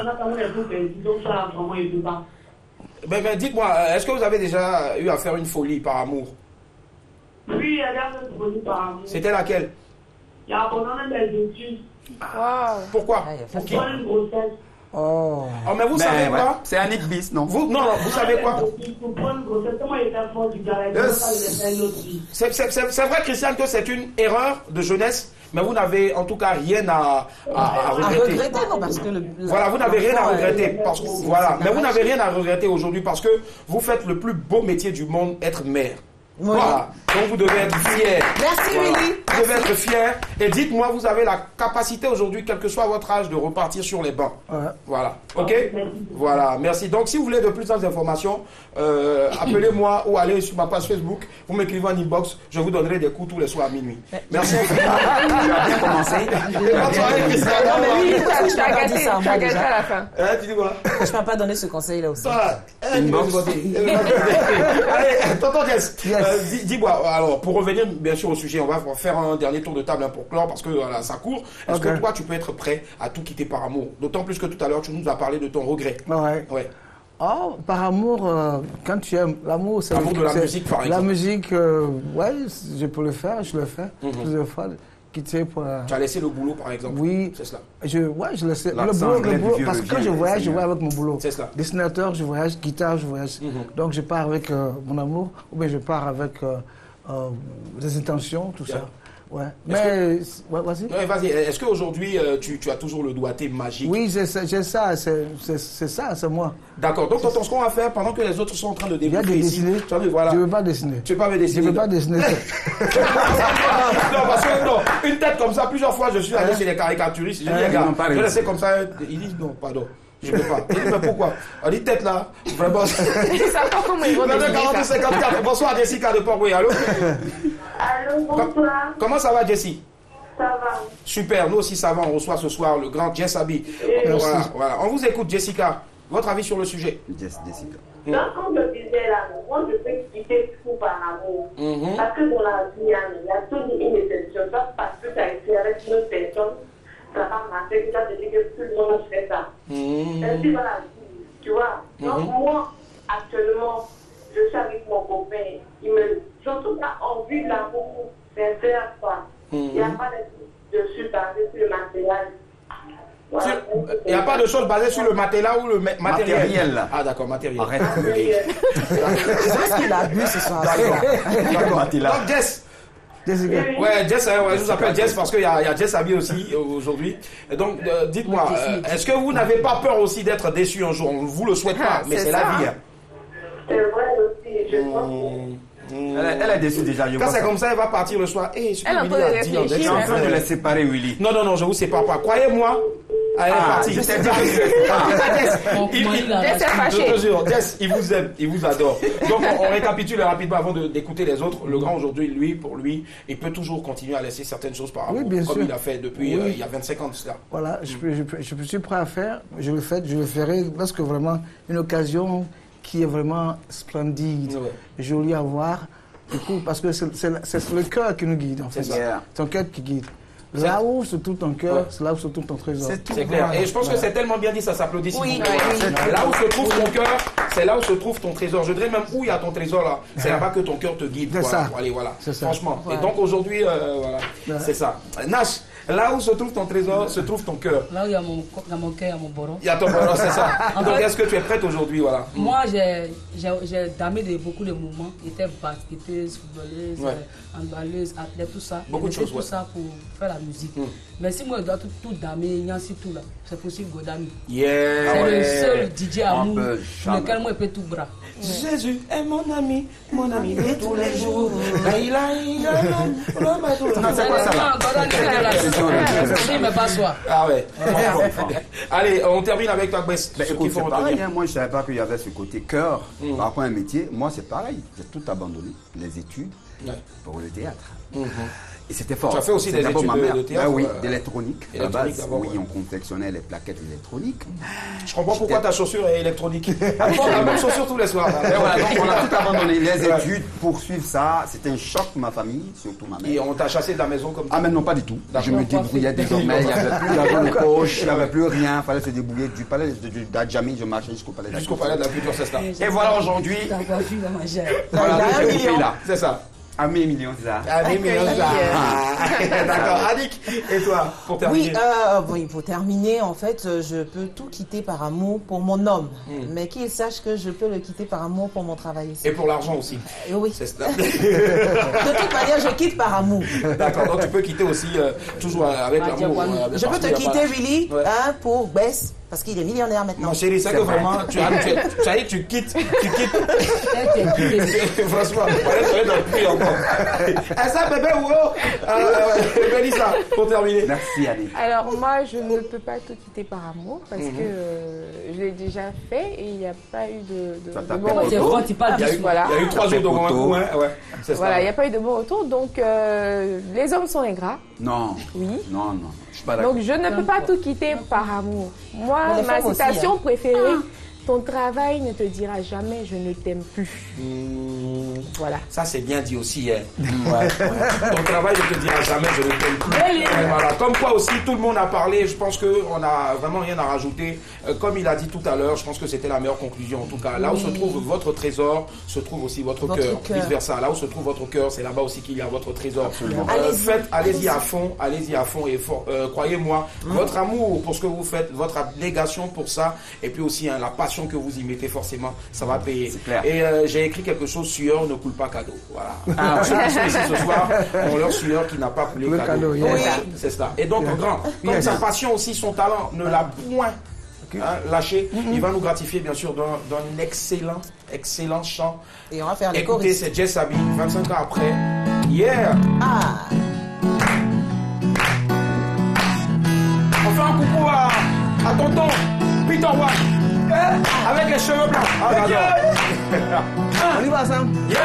a quand même les boucles, donc ça, vraiment, il ne peut pas. Mais dites-moi, est-ce que vous avez déjà eu à faire une folie par amour? Oui, il y a une folie par amour. C'était laquelle? Il y a abandonné les études. Wow. Pourquoi? Pour qui? Une grossesse. Oh, mais vous savez quoi? C'est Annick Bis, non? Vous savez quoi? Pour prendre une grossesse, comment il était fort du gars? C'est vrai, Christiane, que c'est une erreur de jeunesse, mais vous n'avez en tout cas rien à regretter. Non, parce que voilà, vous n'avez rien à regretter. Voilà, mais vous n'avez rien à regretter aujourd'hui parce que vous faites le plus beau métier du monde, être mère. Oui. Voilà, donc vous devez être fiers. Merci, Willy. Vous devez être fiers. Et dites-moi, vous avez la capacité aujourd'hui, quel que soit votre âge, de repartir sur les bancs. Ouais. Voilà, ok? Voilà, merci. Donc, si vous voulez de plus d'informations, appelez-moi ou allez sur ma page Facebook. Vous m'écrivez en inbox. Je vous donnerai des coups tous les soirs à minuit. Merci. Tu as bien commencé. Non, mais oui, je t'ai pas dit ça, moi, déjà. À la fin. Tu dis quoi? Je ne m'as pas donné ce conseil-là aussi. Inbox. Allez, tonton Jess. Dis-moi, alors, pour revenir bien sûr au sujet, on va faire un dernier tour de table pour clore parce que voilà, ça court. Est-ce que toi, tu peux être prêt à tout quitter par amour? D'autant plus que tout à l'heure, tu nous as parlé de ton regret. Ouais. Oh, par amour, quand tu aimes l'amour, c'est l'amour de la musique, par exemple. La musique, ouais, je peux le faire, je le fais plusieurs fois. Quitter pour. Tu as laissé le boulot, par exemple. Oui. C'est cela. Je laissais le boulot parce que quand je voyage, je voyage avec mon boulot. C'est cela. Dessinateur, je voyage, guitare, je voyage. Donc je pars avec mon amour, ou bien je pars avec des intentions, tout ça. Ouais. Mais, vas-y. Ouais, vas-y. Est-ce qu'aujourd'hui, tu as toujours le doigté magique? Oui, j'ai ça, c'est moi. D'accord. Donc, ce qu'on va faire, pendant que les autres sont en train de développer ici, voilà. Je ne veux pas dessiner. Tu ne veux pas me dessiner? Je ne veux pas dessiner. Non, parce que non, une tête comme ça, plusieurs fois, je suis allé chez les caricaturistes. Je dis, les gars, je laissais comme ça. Ils disent, non, pardon. Je ne peux pas. Il dit, mais pourquoi? On dit tête là, vraiment. Ça pas comment ils vont dessiner. 54. Bonsoir, Jessica de Port-Louis. Allô? Allô, bonsoir. Comment ça va, Jessie? Ça va. Super, nous aussi ça va. On reçoit ce soir le grand Jess Abi. Voilà. On vous écoute, Jessica. Votre avis sur le sujet? Jessica. Donc, comme je disais là, moi je peux quitter tout par amour. Parce que dans la vie, il y a toujours une déception. Soit parce que tu as été avec une autre personne, ça va marcher, tu as dit que tout le monde fait ça. Ainsi, voilà, tu Tu vois. Donc moi, actuellement, je suis avec mon copain. Il me... Surtout pas envie de l'amour sincère, quoi. Il n'y a pas de dessus basé sur le matériel. Voilà. Il n'y a pas de choses basées sur le matelas ou le matériel. Là. Ah d'accord, matériel. Arrête. Je pense qu'il a bu ce soir. D'accord. Donc Jess. Ouais, Jess, je vous appelle Jess parce qu'il y a Jess Abi aussi aujourd'hui. Donc dites-moi, est-ce que vous n'avez pas peur aussi d'être déçu un jour? On ne vous le souhaite pas, mais c'est la vie. C'est vrai aussi, je pense. Elle est déçue déjà. Quand c'est comme ça, elle va partir le soir. Hey, Elle est en train de réfléchir. Je suis en train de la séparer, Willy. Non, je ne vous sépare pas. Croyez-moi. Elle est partie. Je t'ai dit Je te jure, Jess, il vous aime, il vous adore. Donc on récapitule rapidement avant d'écouter les autres. Le grand aujourd'hui, pour lui, il peut toujours continuer à laisser certaines choses par rapport, comme il a fait depuis il y a 25 ans de cela. Voilà, je suis prêt à faire, je le ferai lorsque vraiment une occasion qui est vraiment splendide, jolie à voir. Du coup, parce que c'est le cœur qui nous guide, en fait. C'est ton cœur qui guide. Là où se trouve ton cœur, c'est là où se trouve ton trésor. C'est clair. Et je pense que c'est tellement bien dit, ça s'applaudit. Oui. Là où se trouve ton cœur, c'est là où se trouve ton trésor. Je dirais même où il y a ton trésor là. C'est là-bas que ton cœur te guide. C'est ça. Allez, voilà. Franchement. Ouais. Et donc aujourd'hui, voilà, c'est ça. Nash, là où se trouve ton trésor, se trouve ton cœur. Là où il y a mon cœur, il y a mon boron. Il y a ton boron, c'est ça. Donc est-ce que tu es prête aujourd'hui, voilà? Moi, j'ai damé beaucoup de mouvements. J'étais basketteuse, footballeuse, handballeuse, athlète, tout ça. Beaucoup de choses, tout ça pour faire la musique. Mais si moi je dois tout damer, Nancy tout là, c'est possible Godami. C'est le seul DJ amour sur lequel moi je peux tout bras. Jésus est mon ami de tous les jours. C'est quoi ça? Il me passe soi. Ah ouais. Allez, on termine avec toi, Bess. Écoute, c'est pareil, moi je ne savais pas qu'il y avait ce côté cœur par rapport à un métier. Moi c'est pareil, j'ai tout abandonné, les études pour le théâtre. Et c'était fort. Tu as fait aussi des études de théâtre? Oui, d'électronique. À la base, oui, on confectionnait les plaquettes électroniques. Je comprends pourquoi ta chaussure est électronique. On porte la même chaussure tous les soirs. Voilà, donc on a tout abandonné. Les études, poursuivre ça, c'était un choc pour ma famille, surtout ma mère. Et on t'a chassé de la maison comme ça? Ah mais non, pas du tout. Je me débrouillais désormais, il n'y avait plus d'argent de poche, il n'y avait plus rien, il fallait se débrouiller. Du palais d'Adjamé, je marchais jusqu'au palais de la culture. Jusqu'au palais de la culture, c'est ça. Et voilà aujourd'hui. Voilà, c'est ça. À 1 million, c'est ça. À 1 million, ça. D'accord. Annick, et toi, pour terminer? Oui, pour terminer, en fait, je peux tout quitter par amour pour mon homme. Mais qu'il sache que je peux le quitter par amour pour mon travail aussi. Et pour l'argent aussi. Oui. C'est ça. De toute manière, je quitte par amour. D'accord, donc tu peux quitter aussi toujours avec l'amour. Je peux te quitter, Willy, pour Bess. Parce qu'il est millionnaire maintenant. Mon chéri, c'est que vraiment, tu quittes. Franchement, tu dans le prix encore. Et ça, bébé, Mélissa, pour terminer. Merci, Annie. Alors, moi, je ne peux pas tout quitter par amour parce que je l'ai déjà fait et il n'y a pas eu de bon retour. Il y a eu 3 jours de bon retour. Voilà, il n'y a pas eu de bon retour. Donc, les hommes sont ingrats. Non. Oui. Non. Donc, je ne peux pas tout quitter par amour. Moi, ma citation préférée, ton travail ne te dira jamais je ne t'aime plus. Voilà. Ça, c'est bien dit aussi. Hein. Ton travail ne te dira jamais je ne t'aime plus. Voilà. Comme quoi aussi, tout le monde a parlé. Je pense qu'on n'a vraiment rien à rajouter. Comme il a dit tout à l'heure, je pense que c'était la meilleure conclusion. En tout cas, là où se trouve votre trésor, se trouve aussi votre cœur. Vice versa. Là où se trouve votre cœur, c'est là-bas aussi qu'il y a votre trésor. Allez-y à fond. Allez-y à fond. Et croyez-moi, votre amour pour ce que vous faites, votre abnégation pour ça, et puis aussi la passion que vous y mettez, forcément, ça va payer. Et j'ai écrit quelque chose, sueur ne coule pas cadeau. Voilà. Ceux qui sont ici ce soir ont leur sueur qui n'a pas coulé cadeau. Oui, c'est ça. Et donc, grand, comme sa passion aussi, son talent ne l'a point lâché, il va nous gratifier, bien sûr, d'un excellent chant. Et on va faire les Écoutez, c'est Jess Abi, 25 ans après. Yeah! On fait un coucou à tonton Peter Watt. Avec les cheveux blancs. On y va, Sam. Yeah.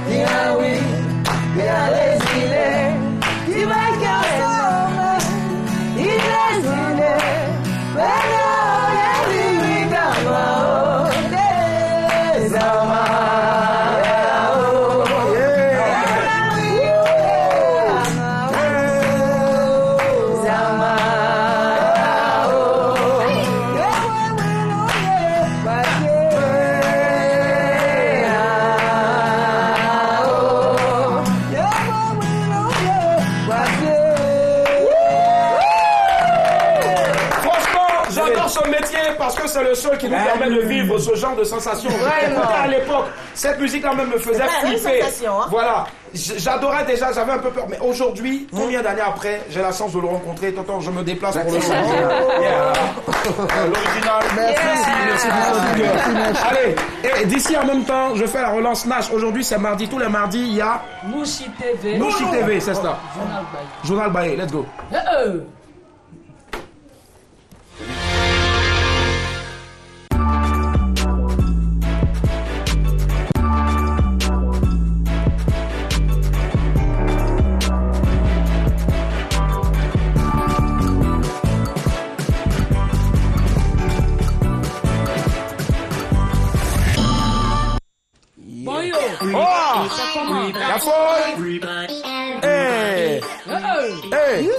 Diga oui, diga les adore son métier parce que c'est le seul qui nous permet de vivre ce genre de sensation. À l'époque, cette musique-là même me faisait flipper. Voilà. J'adorais déjà, j'avais un peu peur. Mais aujourd'hui, combien d'années après, j'ai la chance de le rencontrer. Tonton, je me déplace pour le chanter. L'original. Merci. Allez, et d'ici en même temps, je fais la relance Nash. Aujourd'hui, c'est mardi. Tous les mardis, il y a Nouchi TV. Nouchi TV, c'est ça. Journal Baye. Journal Baye, let's go. La folle! Hey! Hey!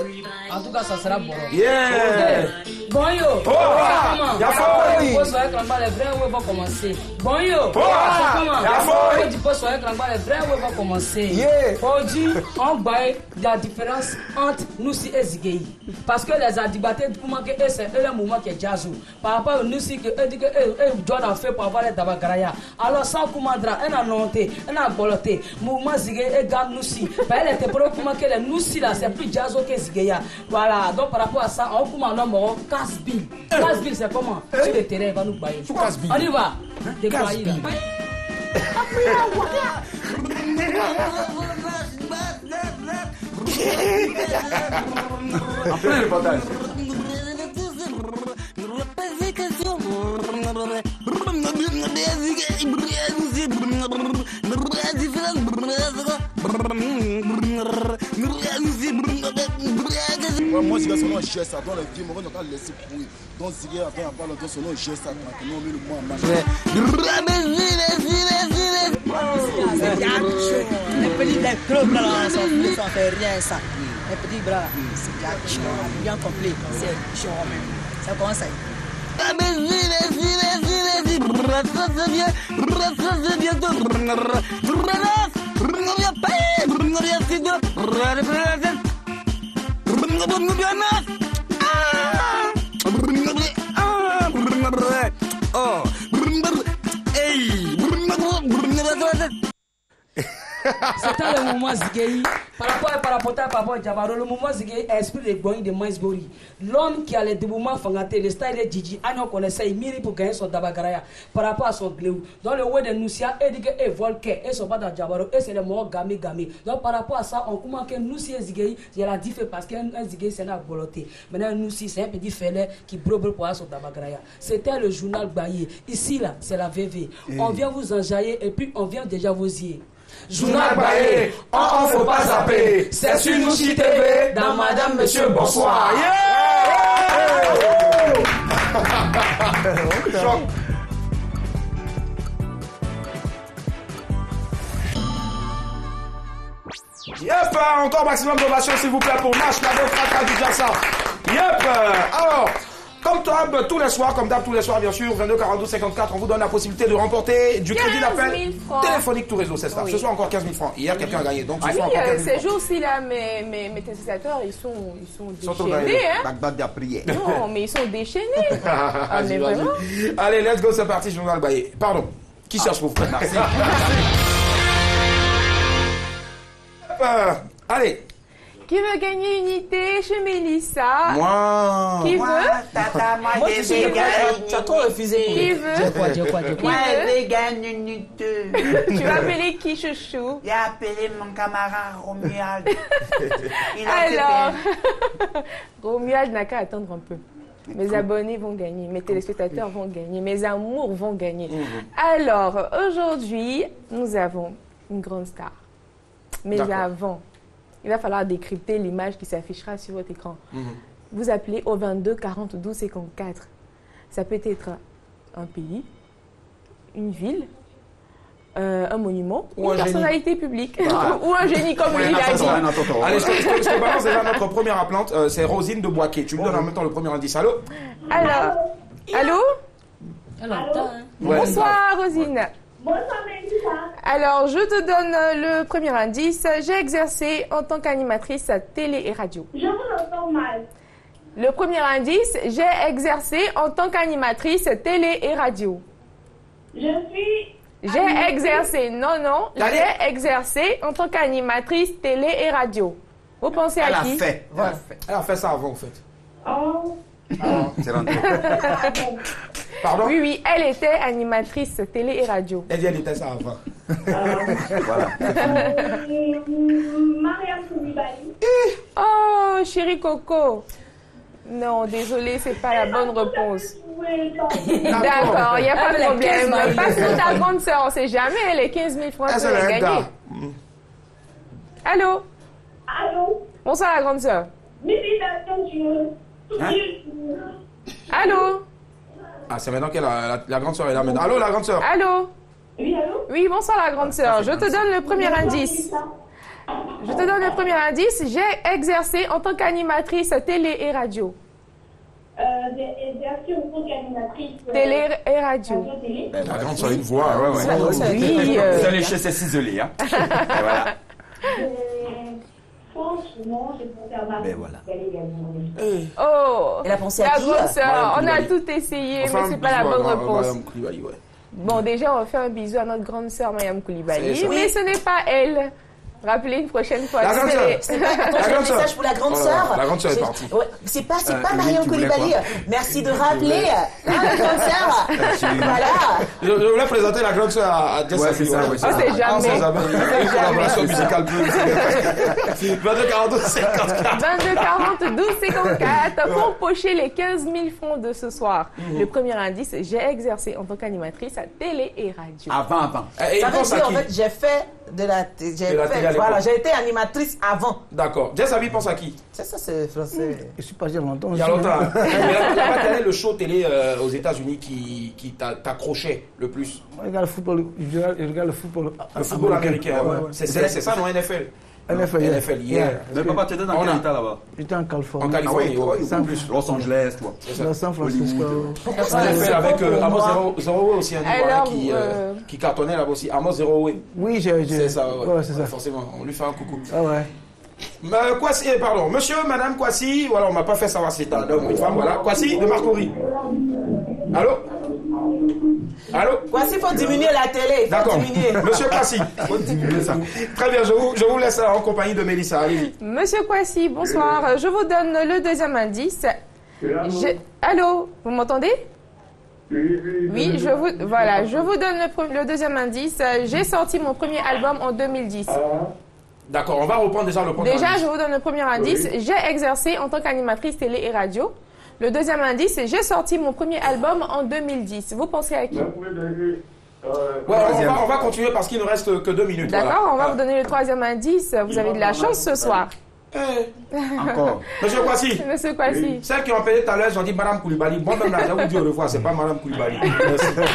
En tout cas, ça sera bon. Yeah! Bon yo! Comment? La folle! Les vrais ouais vont commencer. Bon yo! Comment? La folle! Du poste sur les vrais ouais vont commencer. Yeah! Aujourd'hui, on voit la différence entre nous et Zigei. Parce que les adibatés, pour que c'est le mouvement qui est jazz. Par rapport à nous, c'est que eux disent que eux doivent faire pour avoir les tabacaraya. Alors, sans commandra, un a monté, un a boloté. Mouvement Zigei et gamme nous si. Elle était pour que les nous si là, c'est plus jazz que Zigei. Voilà, donc par rapport à ça, on commande un mot casse-bill. Casse-bill, c'est comment? Sur le terrain, va nous bailler. On y va. Déployer là. En plein reportage. Moi, je suis un geste, dans le film, on va laisser pourrir. Donc, si il y a un peu de son geste, on met le moins en marche. Les petits gros bras là, ça fait rien ça. Les petits bras là, c'est bien complet, c'est chaud même. Ça commence à C'était le mouvement Zigei. Par rapport à Jabaro, le mouvement Zigei esprit de Boeing de Mais Gori. L'homme qui a les dévouements fangatés, le style de Gigi, on connaissait, il mérite pour gagner son tabacaraya par rapport à son gléou. Dans le web de Noussia, il dit que et Volker, et son pas dans Jabaro, et c'est le mot gamé. Donc par rapport à ça, on commence que Noussia et Zigei, il y a la différence parce qu'un Zigei c'est un boloté. Maintenant, Noussia c'est un petit fêlé qui brobre pour son tabacaraya. C'était le journal Baye. Ici là, c'est la VV. On vient vous enjailler et puis on vient déjà vous y. Journal Baye, on faut pas zapper. C'est sur Nouchi TV, dans Madame, Monsieur, bonsoir. Yep, encore maximum d'ovation s'il vous plaît pour Nash, la fracas du Jassa. Yep, alors... Comme d'hab, tous les soirs, bien sûr, 22 42 54, on vous donne la possibilité de remporter du crédit d'appel téléphonique tout réseau, c'est ça. Oui. Ce soir, encore 15 000 francs. Hier, quelqu'un a gagné. Donc, ce soir, encore 15 000 francs. Ces jours-ci, là, mes téléspectateurs, ils sont déchaînés. Hein? Non, mais ils sont déchaînés. Mais vraiment. Allez, let's go, c'est parti, Journal Baye. Pardon, qui cherche vous? Merci. Allez. Qui veut gagner une unité chez Mélissa? Moi. Qui veut? Moi, je suis tu as trop refusé. Qui veut? Moi, je vais gagner une unité. Tu vas appeler qui, chouchou? J'ai appelé mon camarade Romuald. Alors, Romuald n'a qu'à attendre un peu. Mes abonnés vont gagner, mes téléspectateurs vont gagner, mes amours vont gagner. Alors, aujourd'hui, nous avons une grande star. Mais avant, il va falloir décrypter l'image qui s'affichera sur votre écran. Vous appelez au 22 40 12 54. Ça peut être un pays, une ville, un monument, ou une personnalité publique, ou un génie comme lui l'a dit. Allez, je te balance déjà notre première appelante, c'est Rosine de Boaké. Tu lui donnes en même temps le premier indice. Allô? Allô? Bonsoir, Rosine. Bonsoir, Mélissa. Alors, je te donne le premier indice. J'ai exercé en tant qu'animatrice à télé et radio. Je vous entends mal. Le premier indice, j'ai exercé en tant qu'animatrice télé et radio. J'ai exercé, non, j'ai exercé en tant qu'animatrice télé et radio. Vous pensez à qui? Elle a fait ça avant, en fait. C'est rentré. Pardon? Oui, elle était animatrice télé et radio. Elle dit elle était ça avant. Voilà. Mariam Koulibaly. Oh, chérie Coco. Non, désolé, c'est pas la bonne réponse. D'accord, il n'y a pas de problème. Passe pour ta grande sœur, on ne sait jamais, les 15 000 francs, tu vas gagner. Allô? Allô? Bonsoir, la grande sœur. Hein? Allô? Ah, c'est maintenant que la grande sœur est là maintenant. Allô, la grande sœur? Allô? Oui, allô? Oui, bonsoir, la grande sœur. Je te donne le premier indice. Je te donne le premier indice. J'ai exercé en tant qu'animatrice télé et radio. J'ai exercé en tant qu'animatrice. Télé et radio. La grande sœur a une voix. Oui. Vous allez chez ces isolés, hein. Et voilà. Franchement, j'ai pensé à ma. Ben voilà. Oh, Elle a pensé à la qui? grande sœur, Mariam on a Koulibaly. tout essayé, Enfin, mais c'est pas la bonne Mariam réponse. Koulibaly, ouais. Bon, déjà, on va faire un bisou à notre grande sœur Mariam Koulibaly, C'est ça. mais ce n'est pas elle. Rappelez une prochaine fois. La grande sœur. C'est pas, attends, j'ai un message pour la grande sœur. La grande sœur est partie. Ouais, c'est pas oui, Mariam tu voulais Koulibaly. quoi? Merci de rappeler. La grande sœur. Voilà. Je voulais présenter la grande sœur à Jess. Ouais, c'est ça, ouais, c'est Oh, ça. c'est jamais. Une collaboration musicale plus. 22 42 54. 22 40 12 54 pour pocher les 15 000 francs de ce soir. Le premier indice, j'ai exercé en tant qu'animatrice à télé et radio. Avant. Et Ça il veut pense à dire, en qui? fait, j'ai fait de la télé. Voilà, J'ai été animatrice avant. D'accord. Jess Abi pense à qui? C'est ça, c'est français. Je suis pas dit longtemps. Il y a longtemps. Là-bas, quel est le show télé aux États-Unis qui t'accrochait le plus? Je regarde le football. Je regarde le football. Le football américain. Ouais. C'est ça, non, NFL? NFL, yeah. Mais papa, tu étais dans quel état là-bas? J'étais en Californie. En Californie, ouais. San- Plus Los Angeles, toi. Dans San Francisco. NFL avec Amos Zero aussi, un Alors, qui cartonnait là-bas aussi. Amos Zero. Oui, C'est ça, ouais, c'est ça. Forcément, on lui fait un coucou. Ah ouais. Kwasi, pardon, monsieur, madame Kwasi, voilà, on m'a pas fait savoir si c'est un homme ou une femme, voilà. Kwasi de Marcory. Allô? Allô? Voici, il faut diminuer la télé. Il faut D'accord. diminuer. Monsieur Kwasi. Faut diminuer ça. Très bien, je vous laisse en compagnie de Mélissa. Allez-y. Monsieur Kwasi, bonsoir. Je vous donne le deuxième indice. Allô, vous m'entendez? Oui, je vous donne le deuxième indice. J'ai sorti mon premier album en 2010. D'accord, on va reprendre déjà le premier Déjà, indice. je vous donne le premier indice. J'ai exercé en tant qu'animatrice télé et radio. Le deuxième indice, j'ai sorti mon premier album en 2010. Vous pensez à qui? Ouais, on va continuer parce qu'il ne reste que 2 minutes. D'accord, voilà. on va vous donner le troisième indice. Vous avez de la chance ce soir. Encore. Monsieur Kwasi. Monsieur Kwasi. Celles qui ont appelé tout à l'heure, j'en dis Madame Koulibaly. Moi-même, là, j'ai vous dit au revoir, c'est pas Madame Koulibaly.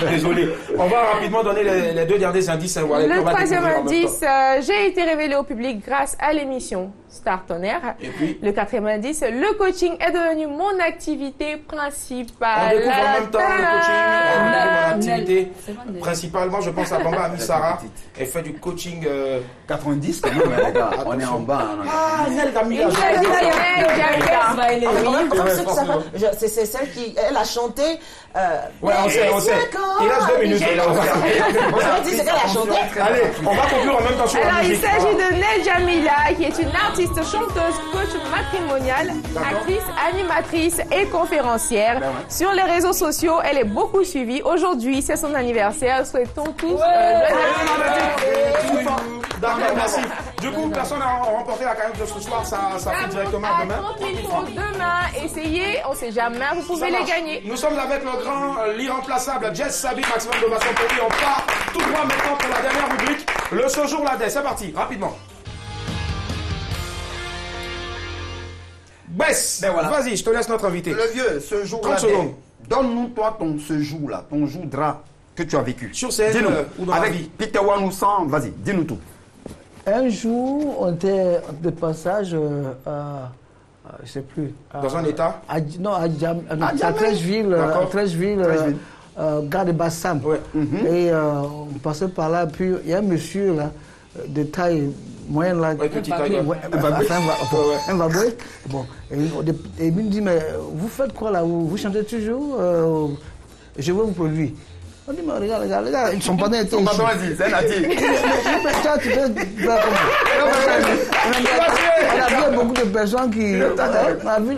Désolé. On va rapidement donner les deux derniers indices. Voilà, Le on va troisième découvrir en même indice, j'ai été révélé au public grâce à l'émission Star Tonnerre. Et puis, Le quatrième indice, le coaching est devenu mon activité on principale. découvre en même temps le coaching, mon activité. C'est bon, Principalement, je pense à Bamba Amissara. Elle fait du coaching. 90 quand même, les gars. On est en bas. Ah, Nel Damila. Il s'agit de Nel Jamila. C'est celle qui, elle a chanté. Ouais, on sait. Il reste 2 minutes. On dit ce qu'elle a chanté. Allez, on va conclure en même temps sur la Alors, il musique. s'agit de Nel Jamila, qui est une artiste, chanteuse, coach matrimoniale, actrice, animatrice et conférencière. Sur les réseaux sociaux, elle est beaucoup suivie. Aujourd'hui, c'est son anniversaire. Souhaitons tous D'accord, merci. Du coup, personne n'a remporté la cagnotte de ce soir. Ça fait directement à demain. 30 000 francs demain. Essayez, on ne sait jamais, vous Ça pouvez les marche. gagner. Nous sommes avec le grand, l'irremplaçable Jess Sabi, maximum de Vincent Perry. On part tout droit maintenant pour la dernière rubrique, le séjour la C'est parti, rapidement. Bess, Ben voilà. vas-y, je te laisse notre invité. Le vieux, ce jour-là, 30 secondes. donne-nous toi ton ce jour-là, ton jour drap que tu as vécu. Sur scène Dis-nous, ou dans la avec vie. Peter Wanousan, vas-y, dis-nous tout. Un jour, on était de passage je sais plus. Dans un état À Djamena. Trècheville, D'accord. gare de Bassam. Ouais. Et on passait par là, puis il y a un monsieur là, de taille moyen là. Un baboué. Bon, et il me dit, mais vous faites quoi là? Vous chantez toujours? Je veux vous produire. On dit, mais regarde, ils ne sont pas nés. Son patron a dit, c'est un natif. Mais toi, tu peux faire comment? On a vu beaucoup de personnes qui.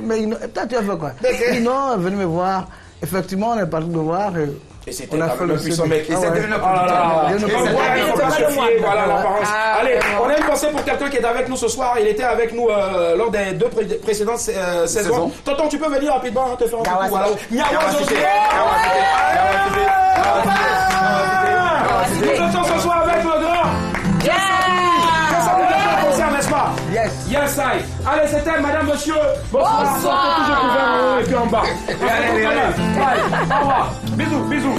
Mais toi, tu as fait quoi? Il dit, non, venez me voir. Effectivement, on est parti me voir. Et c'était le puissant mec. Et c'était le voilà l'apparence. Allez, on a une pensée pour quelqu'un qui est avec nous ce soir. Il était avec nous lors des 2 précédentes saisons. Tonton, tu peux venir rapidement te faire un coucou. Nous étions ce soir avec le grand. N'est-ce pas? Yes. Yes, I. Allez, c'était madame, monsieur. Bonsoir. Toujours couvert et puis en bas. Allez. Au revoir. Bisous.